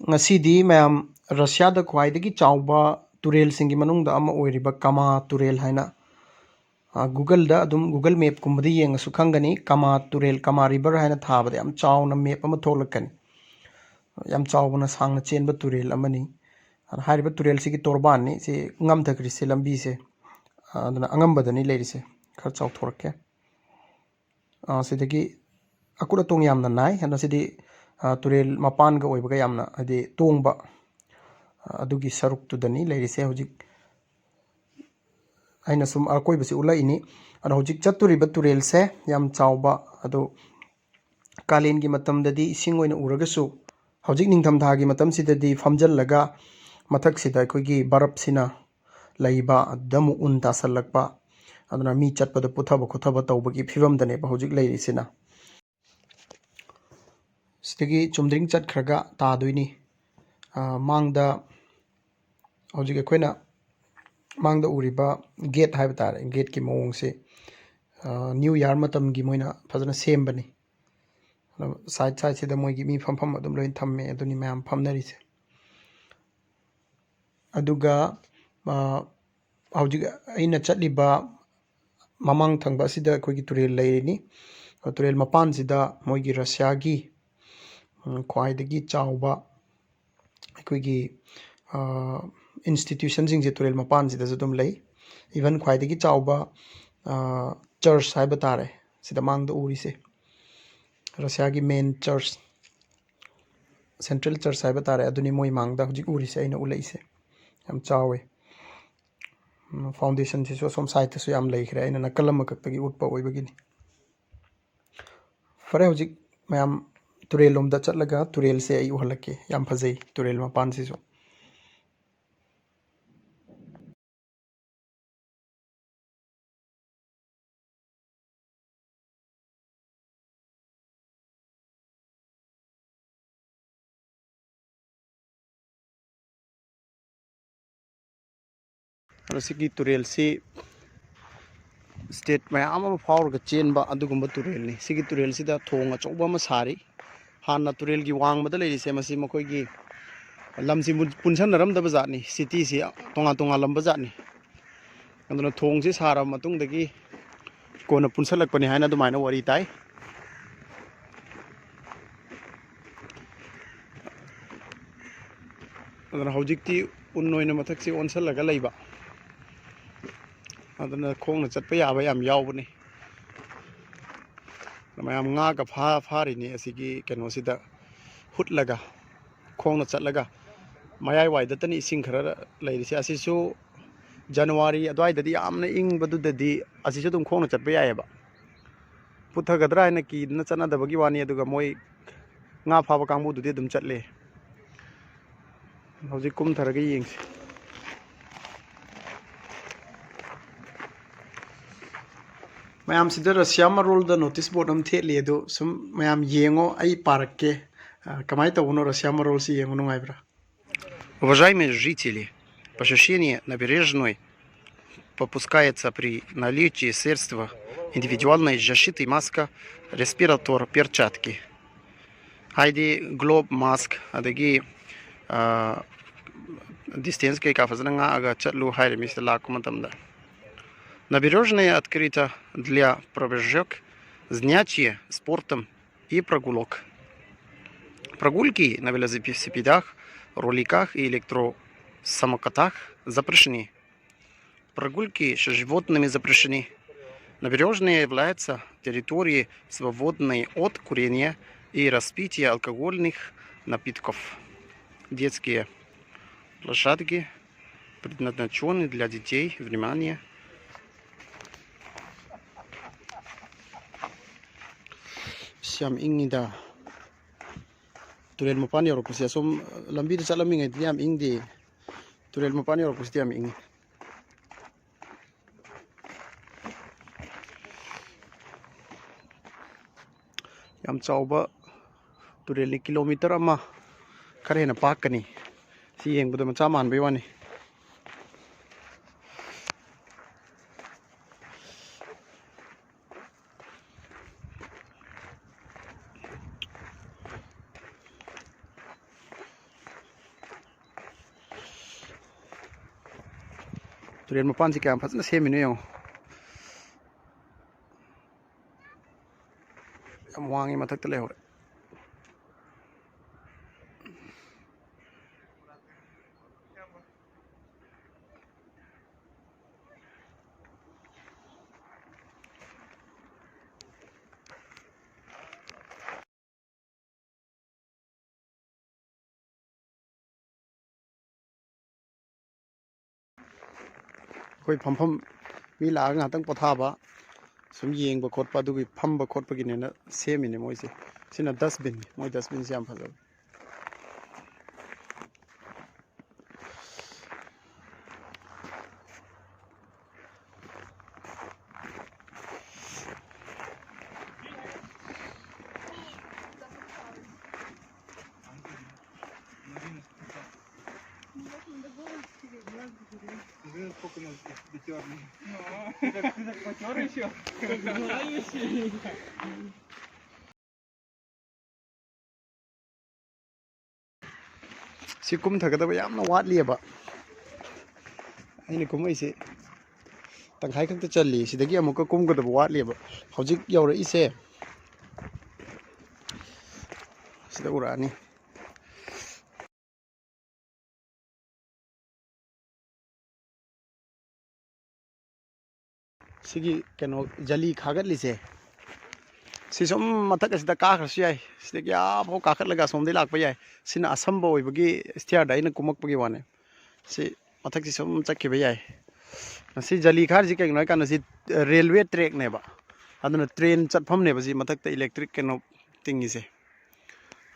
ngasi ma'am Russia the ख्वाइदगी चावबा तुरेल सिंगी मनुंग दा अमा ओइरिबा कमा तुरेल हाइना गूगल दा अदुम गूगल मैप कुंबदी येंगसु खंगनी कमा तुरेल कमा रिवर हाइना थाबदे याम चावना मैप अमा थोलकनी याम चावना सांगना चेनबा तुरेल अमनी हारिबा तुरेल सिगी तोरबान नि से ngam thakri se lambi se aduna angambadani leirise khar chaw thorke sidagi akura tong yamna nai hana sidi turel mapan ga oibaga yamna adi tongba adugi saruk tudani leirise hojik aina sum akoi basi ulai ini ana hojik chaturiba turel se yam chawba adu kalen gi matam dadi ising oina uragasu hojik ningtham tha gi matam sidadi famjal laga mathak sida akoigi barab sina laiba damu un tasalakpa aduna mi chatpada puthaba khuthaba tawbagi phibam dane ba hojik leirisina sidagi chumdring chat khraga ta doini mangda hojik akoina mangda uriba gate haiba tare gate ki mawong se new year matam gi moina fazana sembani side side se da moigi mi pham pham adum loin thamme aduni mayam phamnari se aduga hojik aina chatliba mamang thangba sida akoigi turel leirini turel mapan sida moigi russia gi khwaidagi chawba akoigi institution sing je turel mapan sida jadum lei even khwaidagi chawba church haiba tare sida mangda uri se russia gi main church central church haiba tare aduni moi mangda hojik uri se aina ulai se yam chawe foundation se so som site so yam lei khre aina nakalam kaktagi utpa oibagini fare hojik mayam turel lomda chatlaga turel se ai uhalake yam phajai turel mapan se so sigi turel si state mayam ama faur chenba adugumba turel ni sigi turel sida thong achouba ma sari hanna turel gi wangmada leiri se masi makoi gi lamsi punsan naram da bazat ni city si tonga tonga lamba zat ni anduna thong si sara matung dagi kona punsalak pani haina du maina wari tai anduna hojikti unnoina mathak si onsal laga leiba aduna khongna chatpa yaba yam yawbani mayam nga ka phari ni asigi keno sida hutlaga khongna chatlaga mayai waida tani ising khara leirisi asisu january adwai dadi amna ing badu dadi asisu dum khongna chatpa yayaba puthagadra haina ki na chana dabagi wani aduga moi nga phaba kangbu dudi dum chatle hojik kum tharaga yengsi mayam sida russia marol da notice board am theli do sum mayam yengo ai parakke kamai to uno russia marol si yengo nungai bra. Уважаемые жители, посещение набережной попускается при наличии средства индивидуальной защиты, маска, респиратор, перчатки. Хайди глоб маск, адаги дистанция кафазна ага чатлу хайри мисла куматамда. Набережная открыта для пробежек, занятий спортом и прогулок. Прогулки на велосипедах, роликах и электросамокатах запрещены. Прогулки с животными запрещены. Набережная является территорией, свободной от курения и распития алкогольных напитков. Детские площадки предназначены для детей. Внимание! Siam ingi da turel mapan yorok sia som lambi da salami ngai tiam ing di turel mapan yorok tiam ing yam chauba turel ni kilometer ama khare na pak kani si yeng bu da macha man be wani Turel mapan si kaya fazna semino yong. Yam wangi matak ta lehore. Koi pham mi la nga tang pothaba sum yengba khotpa du gi phamba khotpa gi ne na semine moi se sina dustbin moi dustbin se am phalo si kum thagada ba yamna wat liaba aini kum ai se tangkhai khak ta challi sidagi amuka kum ga da wat liaba hojik yaura ise sida urani sigi keno jali khagat lise si som mathak asida ka khrasu yai sidagi abo ka khat laga somdei lakpa yai sina asamba oibagi stair dai na kumak pagi wane si mathak si som chakki ba yai si jali khar ji kai noi kan si railway track ne ba aduna train chatpham ne ba si mathak ta electric keno tingi se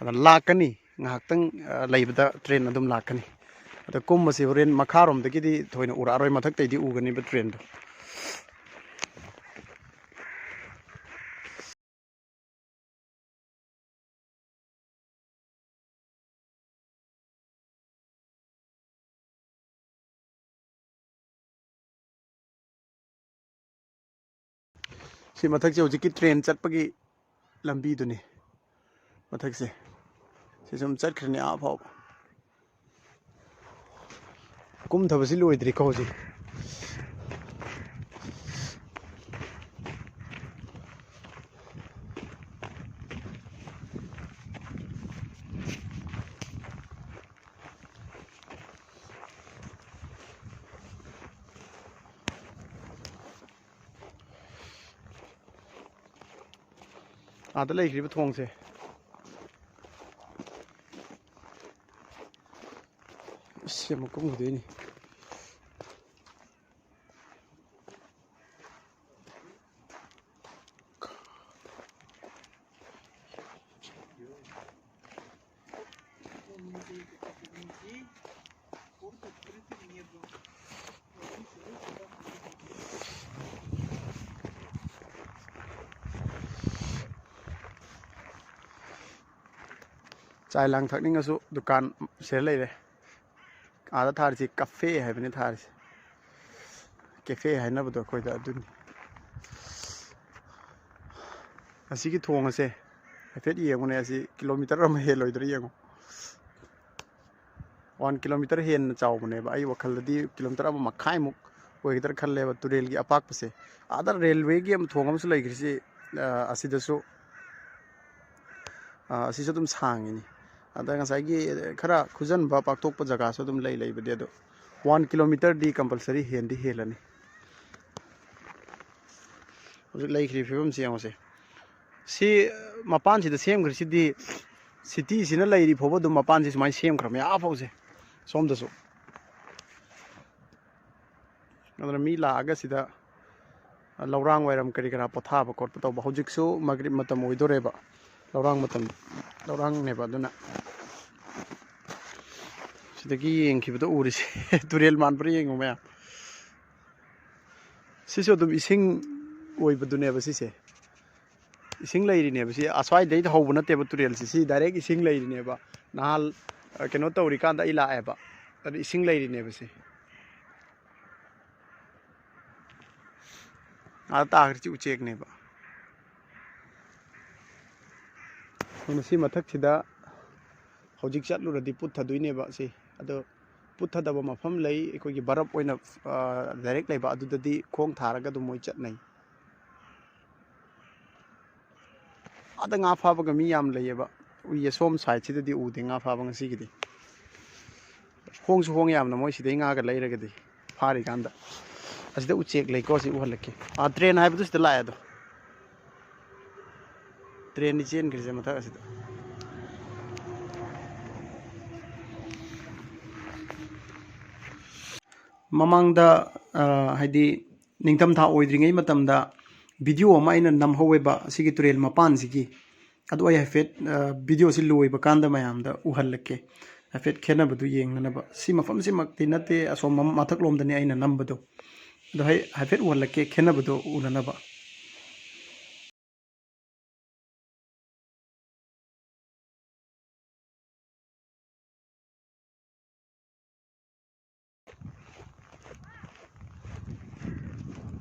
ada lakani ngaktang laibada train adum lakani ada kum masi horen makharom dagi di thoina ura aroi mathak tai di ugani ba train do si mathak se hojiki train chatpagi lambi duni mathak se si som chatkhrini a phau kum thabasi loidri ko ji ada leikriba thongse se mo kum gudeni chai lang thakning asu dukan sel leire ada thar si cafe hai bani thar si cafe hai na bodo koi da dun asi ki thong ase afet yengone asi kilometer am he loidri yengo 1 kilometer hen chaw bane ba ai wakhal di kilometer am makhai muk oigitar khalle ba turel gi apak pase ada railway gi am thong am su leigri si asi da su asi su dum sangini ada ngasai gi khara khujan ba paktok pa jaga so dum lei lei bade do 1 kilometer di compulsory hen di helani lei khri phibam si angose si mapan si da sem khri si di city sina leiri phobo dum mapan si mai sem khram ya phause som da so adra mi la aga sida laurang wairam kari kara potha ba kot to ba hojik su magrib matam oidore ba laurang matam laurang ne ba duna sidagi yengkhibada uri se turel man pri yengu ma siso dum ising oibadune ba sise ising leiri ne ba si aswai dei hobuna te ba turel si direct ising leiri ne ba nahal keno tawri kan da ila e ba ad ising leiri ne ba si a ta khri chi uchek ne ba si mathak sida hojik chatlu radi put thadui ne ba si ado ꯄꯨꯊꯗꯕ ꯃꯐꯝ ꯂꯩ ꯑꯩꯈꯣꯏꯒꯤ ꯕꯔꯞ ꯑꯣꯏꯅ direct ꯂꯩꯕ ꯑꯗꯨꯗꯗꯤ ꯈꯣꯡ ꯊꯥꯔꯒ ꯑꯗꯨꯝ ꯃꯣꯏ ꯆꯠꯅꯩ ꯑꯗ ꯉꯥ ꯐꯥꯕꯒ ꯃꯤ ꯌꯥꯝ ꯂꯩꯌꯦꯕ ꯎꯏꯌꯦ ꯁꯣꯝ ꯁꯥꯏꯗꯁꯤꯗꯗꯤ ꯎꯗꯦ ꯉꯥ ꯐꯥꯕ ꯉꯁꯤꯒꯤꯗꯤ ꯍꯣꯡꯁꯨ ꯍꯣꯡꯉꯦ ꯌꯥꯝꯅ ꯃꯣꯏ ꯁꯤꯗꯩ ꯉꯥꯒ ꯂꯩꯔꯒꯗꯤ ꯐꯥꯔꯤꯀꯥꯟꯗ ꯑꯁꯤꯗ ꯎꯆꯦꯛ ꯂꯩꯀꯣ ꯁꯤ ꯎꯍꯜꯂꯛꯀꯦ ꯇ꯭ꯔꯦꯟ ꯍꯥꯏꯕꯗꯨ ꯁꯤꯗ ꯂꯥꯛꯑꯦ ꯑꯗꯣ ꯇ꯭ꯔꯦꯟꯅꯤ ꯆꯦꯟꯈ꯭ꯔꯤꯁꯦ ꯃꯊꯛ ꯑꯁꯤꯗ ꯃꯃꯥꯡꯗ ꯍꯥꯏꯗꯤ ꯅꯤꯡꯊꯝꯊꯥ ꯑꯣꯏꯗ꯭ꯔꯤꯉꯩ ꯃꯇꯝꯗ ꯚꯤꯗꯤꯑꯣ ꯑꯃ ꯑꯩꯅ ꯅꯝꯍꯧꯋꯦꯕ ꯑꯁꯤꯒꯤ ꯇꯨꯔꯦꯜ ꯃꯄꯥꯟꯁꯤꯒꯤ ꯑꯗꯨ ꯑꯩ ꯍꯥꯏꯐꯦꯠ ꯚꯤꯗꯤꯑꯣꯁꯤ ꯂꯣꯏꯕ ꯀꯥꯟꯗ ꯃꯌꯥꯝꯗ ꯎꯍꯜꯂꯛꯀꯦ ꯍꯥꯏꯐꯦꯠ ꯈꯦꯠꯅꯕꯗꯨ ꯌꯦꯡꯅꯅꯕ ꯁꯤ ꯃꯐꯝꯁꯤꯃꯛꯇꯤ ꯅꯠꯇꯦ ꯑꯁꯣꯝ ꯃꯊꯛꯂꯣꯝꯗꯅꯤ ꯑꯩꯅ ꯅꯝꯕꯗꯣ ꯑꯗꯣ ꯍꯥꯏꯐꯦꯠ ꯎꯍꯜꯂꯛꯀꯦ ꯈꯦꯠꯅꯕꯗꯣ ꯎꯅꯅꯕ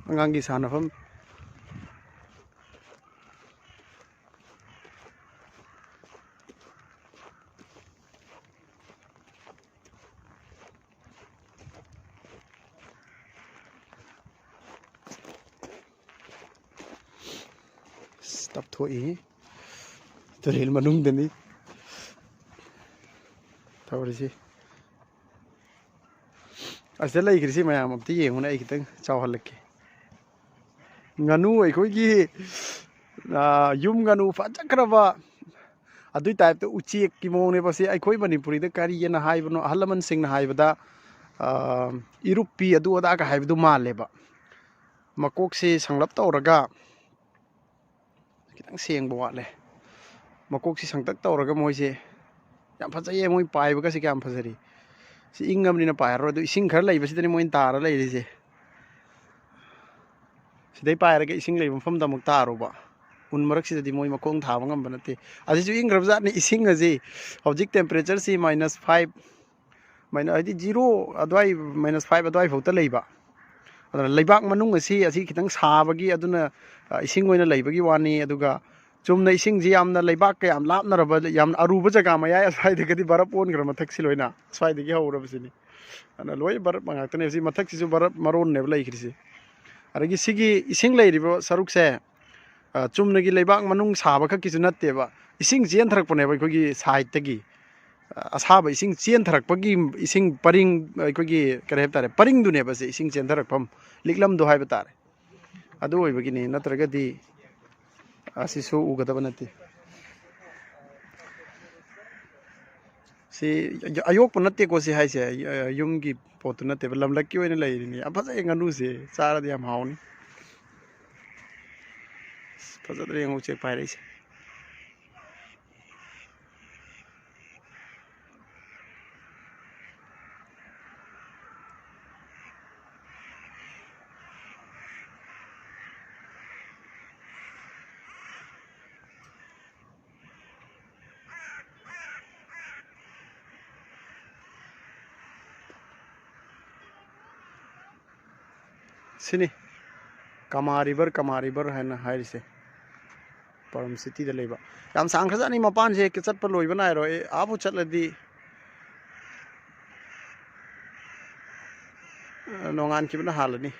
ꯑꯉꯥꯡꯒꯤ ꯁꯥꯟꯅꯐꯝ ꯇꯞꯊꯣꯛꯏ ꯇꯨꯔꯦꯜ ꯃꯅꯨꯡꯗꯅꯤ ꯇꯧꯔꯤꯁꯤ ꯑꯁꯤꯗ ꯂꯩꯈ꯭ꯔꯤꯁꯤ ꯃꯌꯥꯝ ꯑꯝꯇ ꯌꯦꯡꯉꯨꯅꯦ ꯑꯩ ꯈꯤꯇꯪ ꯆꯥꯎꯍꯜꯂꯛꯀꯦ ꯉꯥꯅꯨ ꯑꯩꯈꯣꯏꯒꯤ ꯌꯨꯝ ꯉꯥꯅꯨ ꯐꯖꯈ꯭ꯔꯕ ꯑꯗꯨꯏ ꯇꯥꯏꯞꯇ ꯎꯆꯦꯛꯀꯤ ꯃꯑꯣꯡꯅꯦꯕ ꯁꯤ ꯑꯩꯈꯣꯏ ꯃꯅꯤꯄꯨꯔꯤꯗ ꯀꯔꯤꯑꯅ ꯍꯥꯏꯕꯅꯣ ꯑꯍꯜ ꯂꯃꯟꯁꯤꯡꯅ ꯍꯥꯏꯕꯗ ꯏꯔꯨꯞꯄꯤ ꯑꯗꯨ ꯑꯗꯥꯒ ꯍꯥꯏꯕꯗꯨ ꯃꯥꯜꯂꯦꯕ ꯃꯀꯣꯛꯁꯤ ꯁꯪꯂꯞ ꯇꯧꯔꯒ ꯈꯤꯇꯪ ꯁꯦꯡꯕ ꯋꯥꯠꯂꯦ ꯃꯀꯣꯛꯁꯤ ꯁꯪꯇꯛ ꯇꯧꯔꯒ ꯃꯣꯏꯁꯦ ꯌꯥꯝ ꯐꯖꯩꯌꯦ ꯃꯣꯏ ꯄꯥꯏꯕꯒꯁꯤ ꯀꯌꯥꯝ ꯐꯖꯔꯤ ꯁꯤ ꯏꯪꯉꯕꯅꯤꯅ ꯄꯥꯏꯔꯔꯣꯏ ꯑꯗꯨ ꯏꯁꯤꯡ ꯈꯔ ꯂꯩꯕꯁꯤꯗꯅꯤ ꯃꯣꯏꯅ ꯇꯥꯔ ꯂꯩꯔꯤꯁꯦ ꯁꯤꯗꯩ ꯄꯥꯏꯔꯒ ꯏꯁꯤꯡ ꯂꯩꯕ ꯃꯐꯝꯗ ꯑꯃꯨꯛ ꯇꯥꯔꯨꯕ ꯎꯟ ꯃꯔꯛꯁꯤꯗꯗꯤ ꯃꯣꯏ ꯃꯈꯣꯡ ꯊꯥꯕ ꯉꯝꯕ ꯅꯠꯇꯦ ꯑꯁꯤꯁꯨ ꯏꯪꯈ꯭ꯔꯕꯖꯥꯠꯅꯤ ꯏꯁꯤꯡ ꯑꯁꯤ ꯍꯧꯖꯤꯛ ꯇꯦꯝꯄꯔꯦꯆꯔꯁꯤ -5 ꯍꯥꯏꯗꯤ 0 ꯑꯗꯨꯋꯥꯏ -5 ꯑꯗꯨꯋꯥꯏ ꯐꯥꯎꯗ ꯂꯩꯕ ꯑꯗꯨꯅ ꯂꯩꯕꯥꯛ ꯃꯅꯨꯡ ꯑꯁꯤ ꯈꯤꯇꯪ ꯁꯥꯕꯒꯤ ꯑꯗꯨꯅ ꯏꯁꯤꯡ ꯑꯣꯏꯅ ꯂꯩꯕꯒꯤ ꯋꯥꯅꯤ ꯑꯗꯨꯒ ꯆꯨꯝꯅ ꯏꯁꯤꯡꯁꯤ ꯌꯥꯝꯅ ꯂꯩꯕꯥꯛꯀ ꯌꯥꯝ ꯂꯥꯞꯅꯔꯕ ꯌꯥꯝꯅ ꯑꯔꯨꯕ ꯖꯒꯥ ꯃꯌꯥꯏ ꯑꯁ꯭ꯋꯥꯏꯗꯒꯗꯤ ꯕꯔꯞ ꯑꯣꯟꯈ꯭ꯔ ꯃꯊꯛꯁꯤ ꯂꯣꯏꯅ ꯁ꯭ꯋꯥꯏꯗꯒꯤ ꯍꯧꯔꯕꯁꯤꯅꯤ ꯑꯗꯨꯅ ꯂꯣꯏ ꯕꯔꯞ ꯉꯥꯛꯇꯅꯦ ꯁꯤ ꯃꯊꯛꯁꯤꯁꯨ ꯕꯔꯞ ꯃꯔꯣꯟꯅꯦꯕ ꯂꯩꯈ꯭ꯔꯤꯁꯤ ꯑꯗꯒꯤ ꯁꯤꯒꯤ ꯏꯁꯤꯡ ꯂꯩꯔꯤꯕ ꯁꯔꯨꯛꯁꯦ ꯆꯨꯝꯅꯒꯤ ꯂꯩꯕꯥꯛ ꯃꯅꯨꯡ ꯁꯥꯕ ꯈꯛꯀꯤꯁꯨ ꯅꯠꯇꯦꯕ ꯏꯁꯤꯡ ꯆꯦꯟꯊꯔꯛꯄꯅꯦꯕ ꯑꯩꯈꯣꯏꯒꯤ ꯁꯥꯏꯠꯇꯒꯤ ꯑꯁꯥꯕ ꯏꯁꯤꯡ ꯆꯦꯟꯊꯔꯛꯄꯒꯤ ꯏꯁꯤꯡ ꯄꯔꯤꯡ ꯑꯩꯈꯣꯏꯒꯤ ꯀꯔꯤ ꯍꯥꯏꯕ ꯇꯥꯔꯦ ꯄꯔꯤꯡꯗꯨꯅꯦꯕ ꯁꯤ ꯏꯁꯤꯡ ꯆꯦꯟꯊꯔꯛꯐꯝ ꯂꯤꯛꯂꯝꯗꯣ ꯍꯥꯏꯕ ꯇꯥꯔꯦ ꯑꯗꯨ ꯑꯣꯏꯕꯒꯤꯅꯤ ꯅꯠꯇ꯭ꯔꯒꯗꯤ ꯑꯁꯤꯁꯨ ꯎꯒꯗꯕ ꯅꯠꯇꯦ ꯁꯤ ꯑꯌꯣꯛꯄ ꯅꯠꯇꯦꯀꯣ ꯁꯤ ꯍꯥꯏꯁꯦ ꯌꯨꯝꯒꯤ ꯄꯣꯠꯇꯨ ꯅꯠꯇꯦꯕ ꯂꯝꯂꯛꯀꯤ ꯑꯣꯏꯅ ꯂꯩꯔꯤꯅꯤ ꯌꯥꯝ ꯐꯖꯩ ꯉꯥꯅꯨꯁꯦ ꯆꯥꯔꯗꯤ ꯌꯥꯝ ꯍꯥꯎꯅꯤ ꯐꯖꯗ꯭ꯔꯦ ꯌꯦꯡꯉꯨ ꯎꯆꯦꯛ ꯄꯥꯏꯔꯛꯏꯁꯦ ꯁꯤꯅꯤ ꯀꯃꯥ ꯔꯤꯕꯔ ꯍꯥꯏꯅ ꯍꯥꯏꯔꯤꯁꯦ ꯄꯔꯝ ꯁꯤꯇꯤꯗ ꯂꯩꯕ ꯌꯥꯝ ꯁꯥꯡꯈ꯭ꯔꯖꯥꯠꯅꯤ ꯃꯄꯥꯟꯁꯦ ꯆꯠꯄ ꯂꯣꯏꯕ ꯅꯥꯏꯔꯣꯏ ꯑꯥꯕꯨ ꯆꯠꯂꯗꯤ ꯅꯣꯡꯉꯥꯟꯈꯤꯕꯅ ꯍꯥꯜꯂꯅꯤ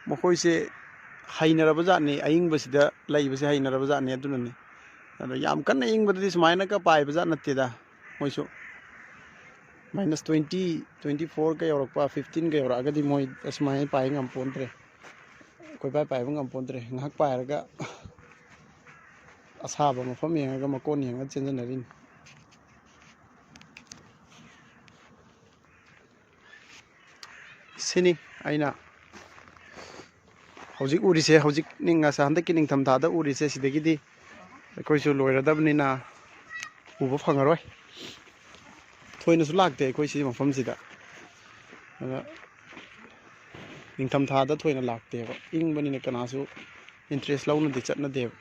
ꯃꯈꯣꯏꯁꯦ ꯍꯩꯅꯔꯕ ꯖꯥꯠꯅꯤ ꯑꯏꯪꯕꯁꯤꯗ ꯂꯩꯕꯁꯦ ꯍꯩꯅꯔꯕ ꯖꯥꯠꯅꯤ ꯑꯗꯨꯅꯅꯤ ꯑꯗꯣ ꯌꯥꯝ ꯀꯟꯅ ꯏꯪꯕꯗꯗꯤ ꯁꯨꯃꯥꯏꯅꯒ ꯄꯥꯏꯕ ꯖꯥꯠ ꯅꯠꯇꯦꯗ ꯃꯣꯏꯁꯨ -20 -24ꯒ ꯌꯧꯔꯛꯄ 15ꯒ ꯌꯧꯔꯛꯑꯒꯗꯤ ꯃꯣꯏ ꯑꯁꯨꯃꯥꯏꯅ ꯄꯥꯏꯕ ꯉꯝꯄꯣꯟꯇ꯭ꯔꯦ ꯄꯥꯏꯕ ꯉꯝꯄꯣꯟꯇ꯭ꯔꯦ ꯉꯥꯏꯍꯥꯛ ꯄꯥꯏꯔꯒ ꯑꯁꯥꯕ ꯃꯐꯝ ꯌꯦꯡꯉꯒ ꯃꯀꯣꯟ ꯌꯦꯡꯉꯒ ꯆꯦꯟꯖꯟꯅꯔꯤꯅꯤ ꯁꯤꯅꯤ ꯑꯩꯅ ꯍꯧꯖꯤꯛ ꯎꯔꯤꯁꯦ ꯍꯟꯗꯛꯀꯤ ꯅꯤꯡꯊꯝꯊꯥꯗ ꯎꯔꯤꯁꯦ ꯁꯤꯗꯒꯤꯗꯤ ꯑꯩꯈꯣꯏꯁꯨ ꯂꯣꯏꯔꯗꯕꯅꯤꯅ ꯎꯕ ꯐꯪꯉꯔꯣꯏ ꯊꯣꯏꯅꯁꯨ ꯂꯥꯛꯇꯦ ꯑꯩꯈꯣꯏ ꯁꯤ ꯃꯐꯝꯁꯤꯗ ꯑꯗꯨꯅ ꯅꯤꯡꯊꯝꯊꯥꯗ ꯊꯣꯏꯅ ꯂꯥꯛꯇꯦꯕ ꯏꯪꯕꯅꯤꯅ ꯀꯅꯥꯁꯨ ꯏꯟꯇꯔꯦꯁ ꯂꯧꯅꯗꯤ ꯆꯠꯅꯗꯦꯕ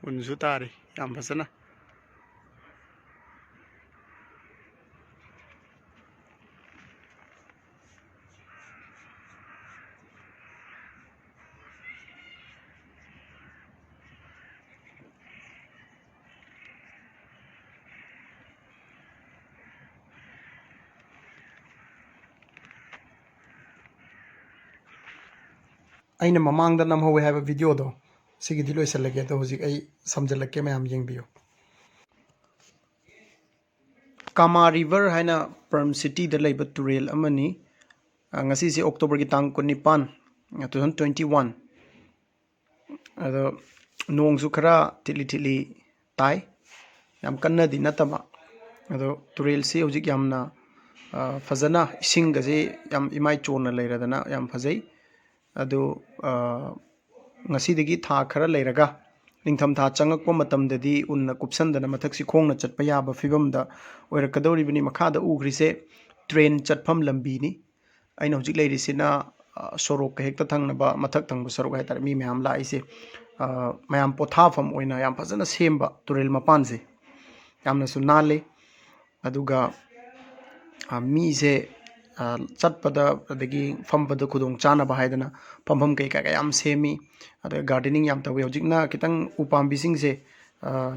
ꯎꯟꯁꯨ ꯇꯥꯔꯤ ꯌꯥꯝ ꯐꯖꯅ ꯑꯩꯅ ꯃꯃꯥꯡꯗ ꯅꯝꯍꯧꯋꯦ ꯍꯥꯏꯕ ꯚꯤꯗꯤꯑꯣꯗꯣ ꯁꯤꯒꯤꯗꯤ ꯂꯣꯏꯁꯤꯜꯂꯒꯦ ꯑꯗꯣ ꯍꯧꯖꯤꯛ ꯑꯩ ꯁꯝꯖꯤꯜꯂꯛꯀꯦ ꯃꯌꯥꯝ ꯌꯦꯡꯕꯤꯌꯨ ꯀꯥꯃꯥ ꯔꯤꯚꯔ ꯍꯥꯏꯅ ꯄꯔꯝ ꯁꯤꯇꯤꯗ ꯂꯩꯕ ꯇꯨꯔꯦꯜ ꯑꯃꯅꯤ ꯉꯁꯤꯁꯦ ꯑꯣꯛꯇꯣꯕꯔꯒꯤ ꯇꯥꯡ 19 2021 ꯑꯗꯣ ꯅꯣꯡꯁꯨ ꯈꯔ ꯊꯤꯠꯂꯤ ꯊꯤꯠꯂꯤ ꯇꯥꯏ ꯌꯥꯝ ꯀꯟꯅꯗꯤ ꯅꯠꯇꯕ ꯑꯗꯣ ꯇꯨꯔꯦꯜꯁꯤ ꯍꯧꯖꯤꯛ ꯌꯥꯝꯅ ꯐꯖꯅ ꯏꯁꯤꯡꯒꯁꯦ ꯌꯥꯝ ꯏꯃꯥꯏ ꯆꯣꯟꯅ ꯂꯩꯔꯗꯅ ꯌꯥꯝ ꯐꯖꯩ ꯑꯗꯣ ꯉꯁꯤꯗꯒꯤ ꯊꯥ ꯈꯔ ꯂꯩꯔꯒ ꯅꯤꯡꯊꯝꯊꯥ ꯆꯪꯉꯛꯄ ꯃꯇꯝꯗꯗꯤ ꯎꯟꯅ ꯀꯨꯞꯁꯟꯗꯅ ꯃꯊꯛꯁꯤ ꯈꯣꯡꯅ ꯆꯠꯄ ꯌꯥꯕ ꯐꯤꯕꯝꯗ ꯑꯣꯏꯔꯛꯀꯗꯧꯔꯤꯕꯅꯤ ꯃꯈꯥꯗ ꯎꯈ꯭ꯔꯤꯁꯦ ꯇ꯭ꯔꯦꯟ ꯆꯠꯐꯝ ꯂꯝꯕꯤꯅꯤ ꯑꯩꯅ ꯍꯧꯖꯤꯛ ꯂꯩꯔꯤꯁꯤꯅ ꯁꯣꯔꯣꯛꯀ ꯍꯦꯛꯇ ꯊꯪꯅꯕ ꯃꯊꯛ ꯊꯪꯕ ꯁꯔꯨꯛ ꯍꯥꯏꯇꯥꯔꯦ ꯃꯤ ꯃꯌꯥꯝ ꯂꯥꯛꯏꯁꯦ ꯃꯌꯥꯝ ꯄꯣꯊꯥꯐꯝ ꯑꯣꯏꯅ ꯌꯥꯝ ꯐꯖꯅ ꯁꯦꯝꯕ ꯇꯨꯔꯦꯜ ꯃꯄꯥꯟꯁꯦ ꯌꯥꯝꯅꯁꯨ ꯅꯥꯜꯂꯤ ꯑꯗꯨꯒ ꯃꯤꯁꯦ ꯆꯠꯄꯗ ꯑꯗꯒꯤ ꯐꯝꯕꯗ ꯈꯨꯗꯣꯡ ꯆꯥꯅꯕ ꯍꯥꯏꯗꯅ ꯐꯝꯐꯝ ꯀꯩꯀꯥ ꯌꯥꯝ ꯁꯦꯝꯃꯤ ꯑꯗꯨꯒ ꯒꯥꯔꯗꯦꯅꯤꯡ ꯌꯥꯝ ꯇꯧꯋꯤ ꯍꯧꯖꯤꯛꯅ ꯈꯤꯇꯪ ꯎꯄꯥꯝꯕꯤꯁꯤꯡꯁꯦ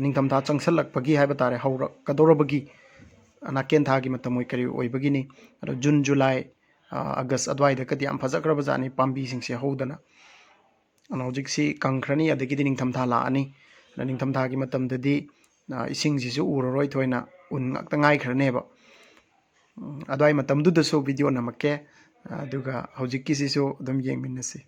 ꯅꯤꯡꯊꯝꯊꯥ ꯆꯪꯁꯜꯂꯛꯄꯒꯤ ꯍꯥꯏꯕ ꯇꯥꯔꯦ ꯍꯧꯔꯛꯀꯗꯧꯔꯕꯒꯤ ꯅꯥꯀꯦꯟ ꯊꯥꯒꯤ ꯃꯇꯝ ꯀꯔꯤ ꯑꯣꯏꯕꯒꯤꯅꯤ ꯑꯗꯣ ꯖꯨꯟ ꯖꯨꯂꯥꯏ ꯑꯥꯒꯁ ꯑꯗꯨꯋꯥꯏꯗꯒꯗꯤ ꯌꯥꯝ ꯐꯖꯈ꯭ꯔꯕꯖꯥꯠꯅꯤ ꯄꯥꯝꯕꯤꯁꯤꯡꯁꯦ ꯍꯧꯗꯅ ꯑꯗꯨꯅ ꯍꯧꯖꯤꯛꯁꯤ ꯀꯪꯈ꯭ꯔꯅꯤ ꯑꯗꯒꯤꯗꯤ ꯅꯤꯡꯊꯝꯊꯥ ꯂꯥꯛꯑꯅꯤ ꯑꯗ ꯅꯤꯡꯊꯝꯊꯥꯒꯤ ꯃꯇꯝꯗꯗꯤ ꯏꯁꯤꯡꯁꯤꯁꯨ ꯎꯔꯔꯣꯏ ꯊꯣꯏꯅ ꯎꯟ ꯉꯥꯛꯇ ꯉꯥꯏꯈ꯭ꯔꯅꯦꯕ ꯑꯗꯨꯋꯥꯏ ꯃꯇꯝꯗꯨꯗꯁꯨ ꯚꯤꯗꯤꯑꯣ ꯅꯝꯃꯛꯀꯦ ꯑꯗꯨꯒ ꯍꯧꯖꯤꯛꯀꯤꯁꯤꯁꯨ ꯑꯗꯨꯝ ꯌꯦꯡꯃꯤꯟꯅꯁꯤ